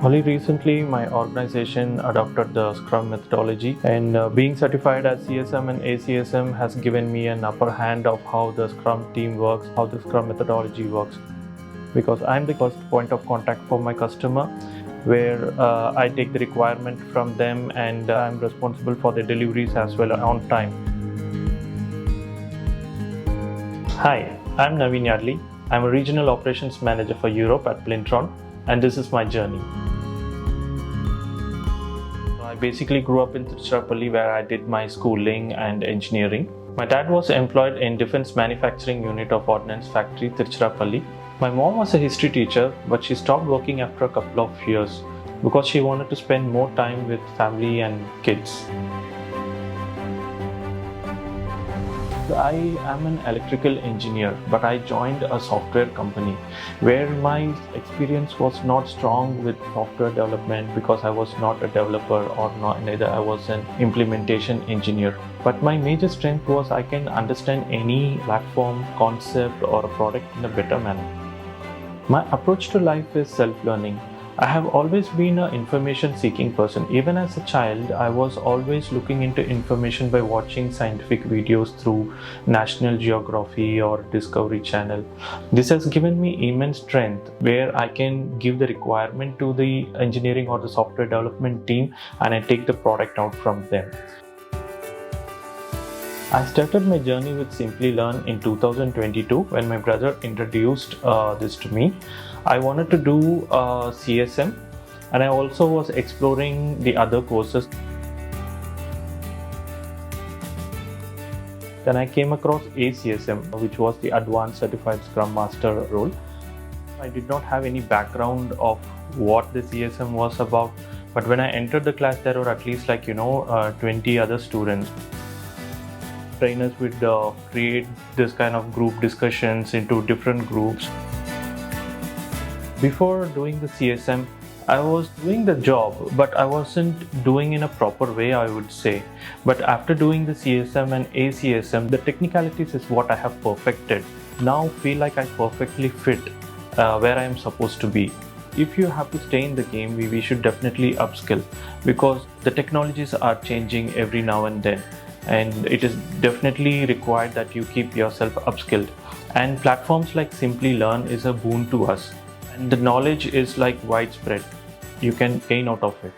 Only recently, my organization adopted the Scrum methodology, and being certified as CSM and A-CSM has given me an upper hand of how the Scrum team works, how the Scrum methodology works. Because I'm the first point of contact for my customer, where I take the requirement from them, and I'm responsible for the deliveries as well on time. Hi, I'm Naveen Yardly. I'm a regional operations manager for Europe at Plintron, and this is my journey. I basically grew up in Tiruchirappalli, where I did my schooling and engineering. My dad was employed in Defense Manufacturing Unit of Ordnance Factory, Tiruchirappalli. My mom was a history teacher, but she stopped working after a couple of years because she wanted to spend more time with family and kids. I am an electrical engineer, but I joined a software company where my experience was not strong with software development because I was not a developer or neither I was an implementation engineer. But my major strength was I can understand any platform, concept or a product in a better manner. My approach to life is self-learning. I have always been an information-seeking person. Even as a child, I was always looking into information by watching scientific videos through National Geography or Discovery Channel. This has given me immense strength where I can give the requirement to the engineering or the software development team and I take the product out from them. I started my journey with Simplilearn in 2022 when my brother introduced this to me. I wanted to do CSM and I also was exploring the other courses. Then I came across A-CSM, which was the Advanced Certified Scrum Master role. I did not have any background of what the CSM was about, but when I entered the class, there were at least 20 other students. Trainers would create this kind of group discussions into different groups. Before doing the CSM, I was doing the job, but I wasn't doing in a proper way, I would say. But after doing the CSM and A-CSM, the technicalities is what I have perfected. Now feel like I perfectly fit where I am supposed to be. If you have to stay in the game, we should definitely upskill because the technologies are changing every now and then. And it is definitely required that you keep yourself upskilled. And platforms like Simplilearn is a boon to us. And the knowledge is like widespread. You can gain out of it.